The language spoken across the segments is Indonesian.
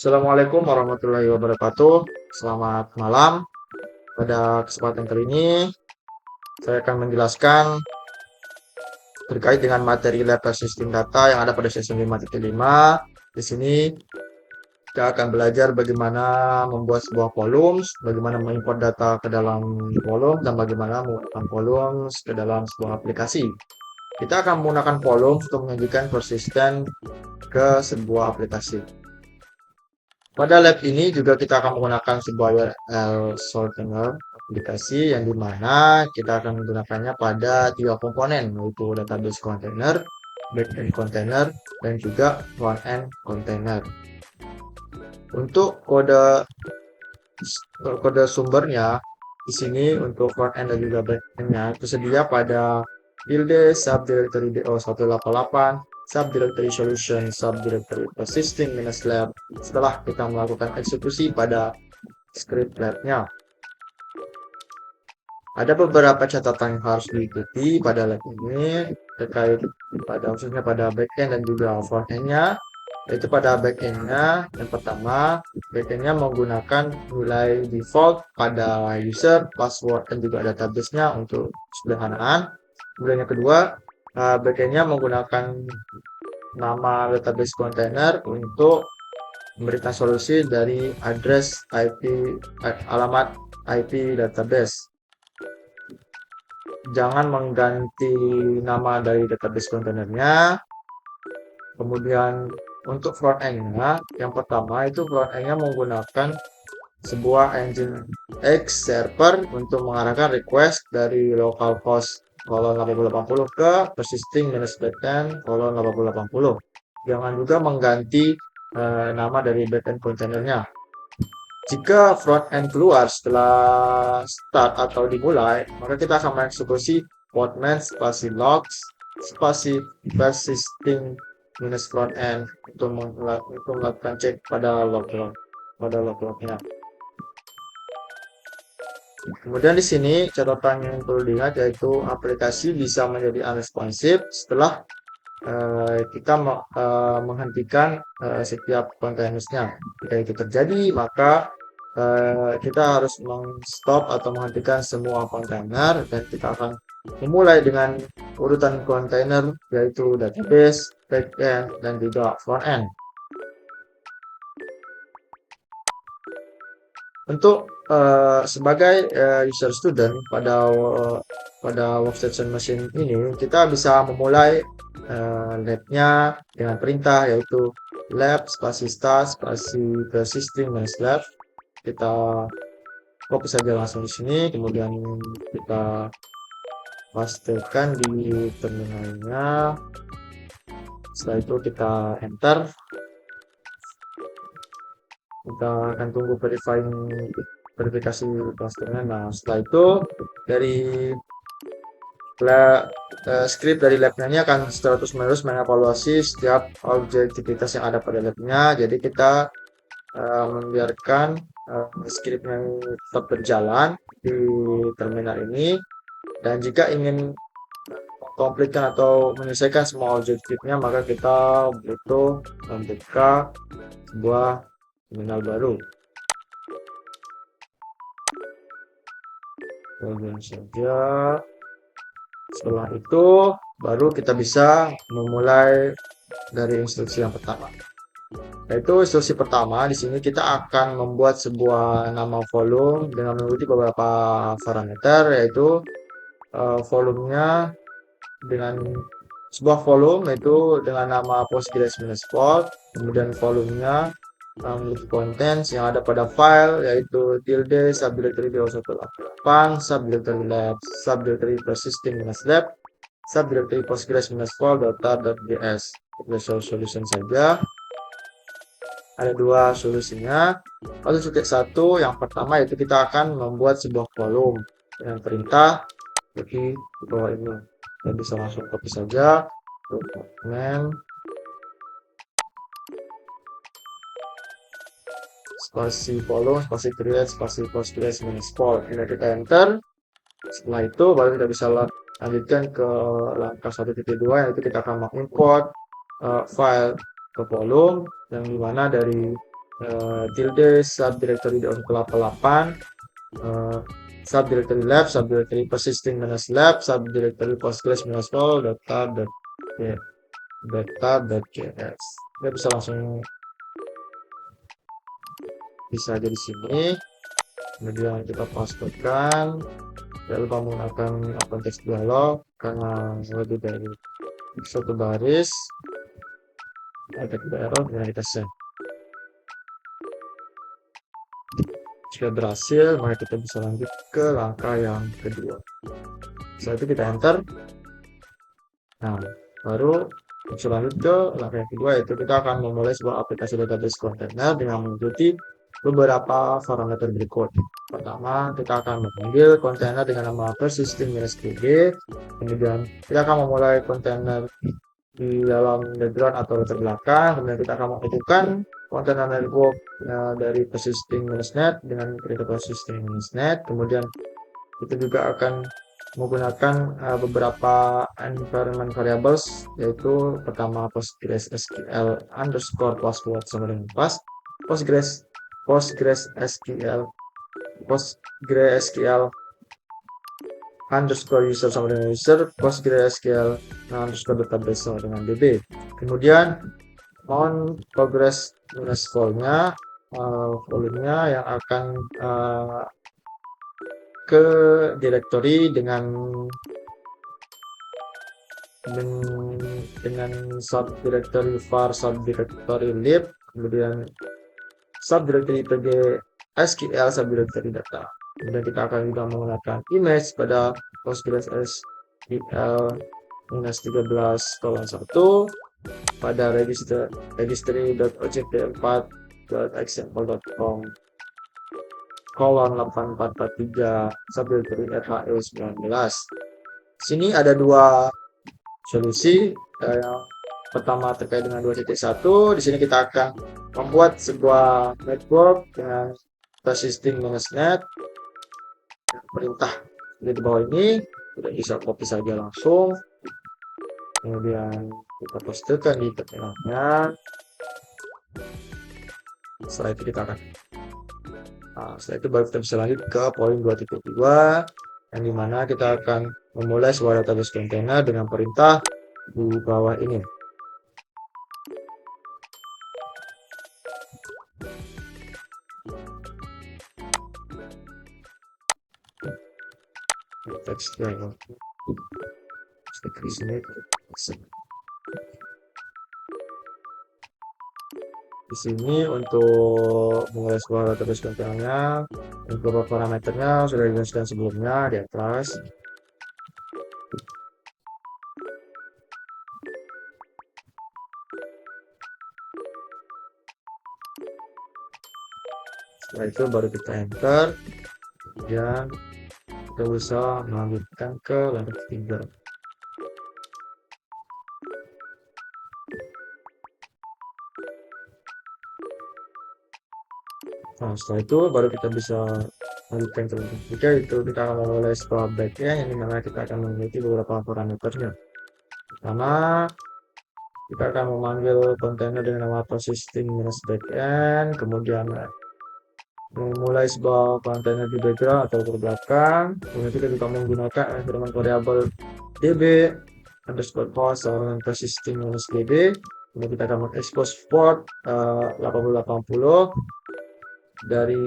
Assalamualaikum warahmatullahi wabarakatuh. Selamat malam. Pada kesempatan kali ini, saya akan menjelaskan terkait dengan materi lab system data yang ada pada sesi 5.5. Di sini kita akan belajar bagaimana membuat sebuah volumes, bagaimana mengimport data ke dalam volume, dan bagaimana menggunakan volumes ke dalam sebuah aplikasi. Kita akan menggunakan volume untuk menyajikan persisten ke sebuah aplikasi. Pada lab ini juga kita akan menggunakan sebuah URL sorter aplikasi yang dimana kita akan menggunakannya pada tiga komponen, yaitu database container, backend container, dan juga frontend container. Untuk kode sumbernya di sini untuk frontend dan juga backendnya tersedia pada tilde subdirectory do188 subdirectory solution subdirectory persisting minus lab setelah kita melakukan eksekusi pada script labnya. Ada beberapa catatan yang harus diikuti pada lab ini terkait khususnya pada backend dan juga frontendnya. Yaitu pada backendnya, yang pertama backendnya menggunakan nilai default pada user, password, dan juga database-nya untuk sederhanaan. Kemudian yang kedua, backendnya menggunakan nama database container untuk memberikan solusi dari address IP, alamat IP database. Jangan mengganti nama dari database containernya. Kemudian untuk front end-nya, yang pertama itu front end-nya menggunakan sebuah engine X server untuk mengarahkan request dari localhost 8080 ke persisting minus backend 8080. Jangan juga mengganti nama dari backend containernya. Jika front end keluar setelah start atau dimulai, maka kita akan mengeksekusi podman spasi logs spasi persisting minus front end untuk melakukan cek pada log-lognya. Kemudian di sini catatan yang perlu diingat yaitu aplikasi bisa menjadi unresponsive setelah kita menghentikan setiap kontenernya. Jika itu terjadi, maka kita harus stop atau menghentikan semua kontainer dan kita akan memulai dengan urutan kontainer yaitu database, backend, dan juga frontend. Untuk sebagai user student pada workstation machine ini kita bisa memulai labnya dengan perintah yaitu lab spasi start spasi persisting minus lab. Kita copy saja langsung di sini, kemudian kita pastekan di terminalnya. Setelah itu kita enter. Kita akan tunggu verifikasi klasternya. Nah, setelah itu dari script dari labnya ini akan terus menerus mengevaluasi setiap objektivitas yang ada pada labnya. Jadi kita membiarkan scriptnya tetap berjalan di terminal ini. Dan jika ingin komplitkan atau menyelesaikan semua objektifnya, maka kita butuh membuka sebuah terminal baru. Kemudian saja. Setelah itu baru kita bisa memulai dari instruksi yang pertama. Yaitu instruksi pertama di sini kita akan membuat sebuah nama volume dengan mengikuti beberapa parameter yaitu volumenya dengan sebuah volume yaitu dengan nama postgres-port, kemudian volumenya memiliki contents yang ada pada file yaitu tilde subdirectory do188 subdirectory lab subdirectory persisting minus lab subdirectory postgres-port.tar.js. Solution saja. Ada dua solusinya. Satu yang pertama yaitu kita akan membuat sebuah volume dengan perintah di bawah ini. Kita bisa langsung copy saja. Dokumen spasi volume spasi create spasi postgres minus port. Ini kita enter. Setelah itu baru kita bisa lanjutkan ke langkah 1.2 yaitu kita akan mengimport file ke volume yang dimana dari tilde subdirectory -88, subdirectory lab, subdirectory persisting -lab, subdirectory postgres -all, data.js. Kita bisa langsung bisa aja di sini. Kemudian kita pastekan, lalu menggunakan open text dialog karena lebih dari satu baris. Ada error, dan kita save. Jika berhasil, maka kita bisa lanjut ke langkah yang kedua. Setelah itu kita enter. Nah, baru bisa lanjut ke langkah yang kedua, yaitu kita akan memulai sebuah aplikasi database kontainer dengan mengikuti beberapa parameter berikut. Pertama, kita akan memanggil kontainer dengan nama persisting-db. Kemudian kita akan memulai kontainer di dalam background atau latar belakang. Kemudian kita akan menghidupkan kontainer network dari persisting-net dengan perintah persisting-net. Kemudian kita juga akan menggunakan beberapa environment variables, yaitu pertama PostgreSQL underscore password sama dengan PostgreSQL underscore user sama dengan user, PostgreSQL underscore database sama dengan db. Kemudian on progress -nya volumenya yang akan ke directory dengan subdirectory var subdirectory lib, kemudian subdirectory pg SQL subdirectory data. Kemudian kita akan juga menggunakan image pada PostgreSQL -13:1 pada registry.oct4.example.com :8443 subdirectory RHE19. Sini ada dua solusi. Yang pertama terkait dengan 2.1. Di sini kita akan membuat sebuah network dengan persisting-net. Perintah di bawah ini tidak bisa copy saja langsung. Kemudian kita pastekan di terminalnya. Setelah itu kita akan setelah itu baru kita bisa lanjut ke poin 2.2, yang dimana kita akan memulai sebuah database container dengan perintah di bawah ini. Di sini untuk mulai sebuah database containernya, beberapa parameternya sudah dijelaskan sebelumnya di atas. Setelah itu baru kita enter, kemudian kita bisa melanjutkan ke langkah ketiga. Nah, setelah itu baru kita bisa lanjutkan ke langkah ketiga, itu kita akan memulai sebuah backend yang dimana kita akan memiliki beberapa parameternya. Pertama, kita akan memanggil kontainer dengan nama persisting-backend, kemudian memulai sebuah kontainer di background atau ke belakang. Kemudian kita juga menggunakan environment variable db underscore host sama persisting-db. Kemudian kita akan mengekspos port 8080 dari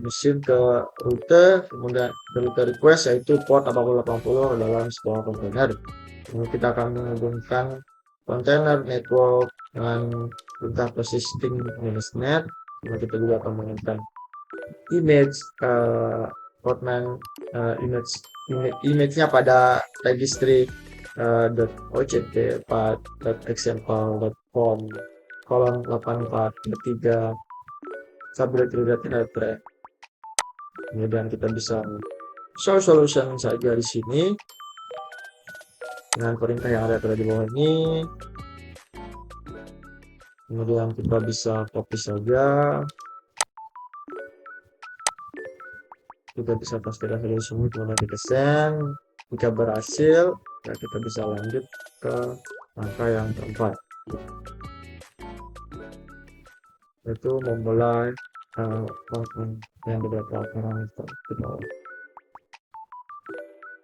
mesin ke rute, kemudian rute request yaitu port 8080 dalam sebuah kontainer. Kemudian kita akan menghubungkan kontainer network dengan perintah persisting-net. Kemudian kita juga akan menggunakan image portman image-nya pada registry .oct4.example.com :8443 subdirectory data. Kemudian kita bisa show solution saja di sini dengan perintah yang ada di bawah ini. Kemudian kita bisa copy saja, kita bisa pastikan dari sini, kemudian kita send. Jika berhasil, ya kita bisa lanjut ke langkah yang keempat. yaitu memulai yang beberapa parameter di bawah.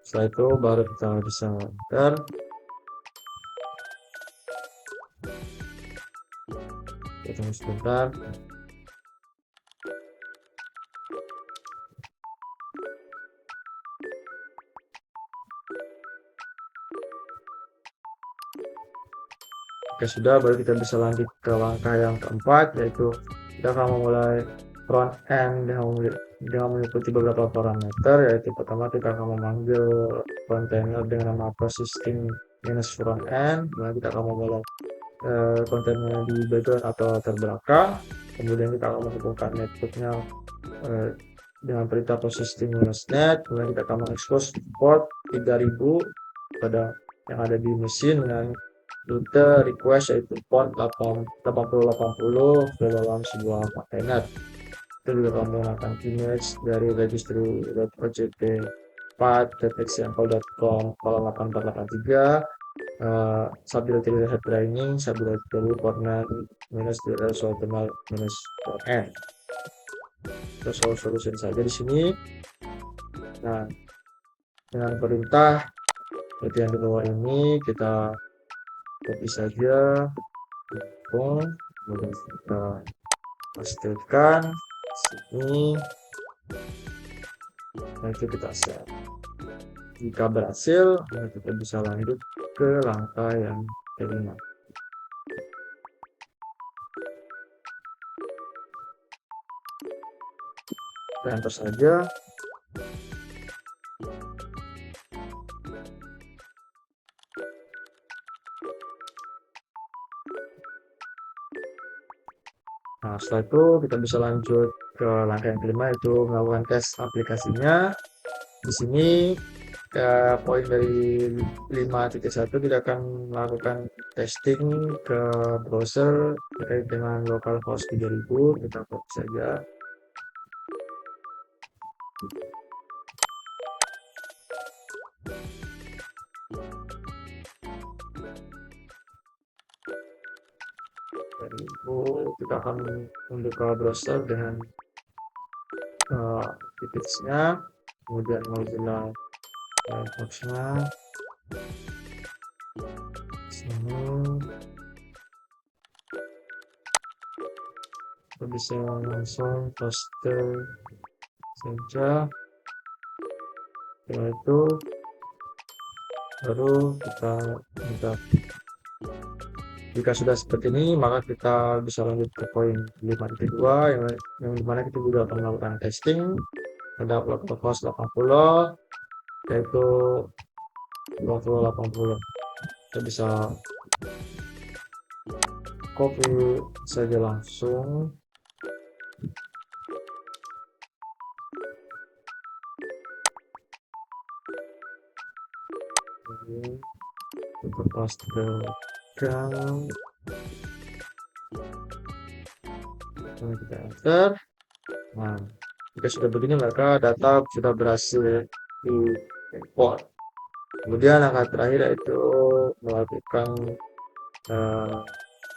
Setelah itu baru kita bisa enter. Kita tunggu sebentar. Oke, sudah, baru kita bisa lanjut ke langkah yang keempat, yaitu kita akan memulai front end dengan mengikuti beberapa parameter, yaitu pertama kita akan memanggil kontainer dengan nama processing minus front end, kemudian kita akan memulai kontainer di background atau terbelakang, kemudian kita akan menghubungkan networknya dengan perintah processing minus net, kemudian kita akan mengekspos port 3000 pada yang ada di mesin dengan rute request yaitu port 8080 ke dalam sebuah kontainer. Itu juga akan menggunakan image dari registry.ojp 4.example.com kalau 8483 sambil tidak training sambil dulu format minus resolution minus n resolution solution saja di sini. Nah, dengan perintah seperti yang di bawah ini kita copy saja, kemudian kita pastikan sini, dan itu kita save. Jika berhasil, kita bisa lanjut ke langkah yang kelima. Kita enter saja. Nah, setelah itu kita bisa lanjut ke langkah yang kelima, yaitu melakukan tes aplikasinya. Di sini poin dari 5.1 kita akan melakukan testing ke browser terkait dengan localhost 3000. Kita copy saja. Dari itu kita akan membuka browser dengan titiknya, kemudian Mozilla Firefox-nya sini. Kita bisa langsung paste saja. Setelah itu baru kita buka. Jika sudah seperti ini, maka kita bisa lanjut ke poin 5.2 yang dimana kita juga akan melakukan testing terhadap localhost 80, yaitu 2080. Kita bisa copy saja langsung. Kita pastekan. Kita enter. Nah, jika sudah begini maka data sudah berhasil di import. Kemudian langkah terakhir yaitu melakukan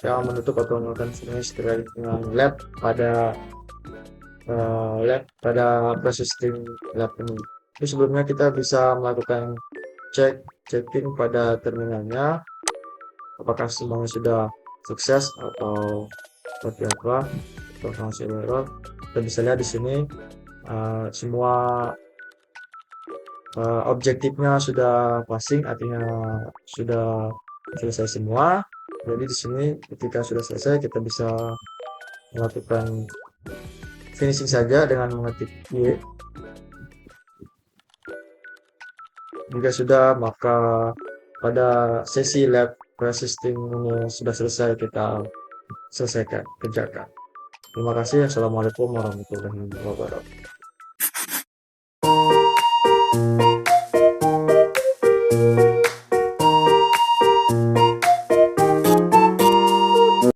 yang menutup atau melakukan finish terkait dengan lab pada processing lab ini. Jadi sebelumnya kita bisa melakukan checking pada terminalnya apakah semuanya sudah sukses atau seperti apa, atau masih error. Kita bisa lihat di sini semua objektifnya sudah passing, artinya sudah selesai semua. Jadi di sini ketika sudah selesai kita bisa melakukan finishing saja dengan mengetik Y. Jika sudah, maka pada sesi lab processing ini sudah selesai, kita selesaikan, kerjakan. Terima kasih. Assalamualaikum warahmatullahi wabarakatuh.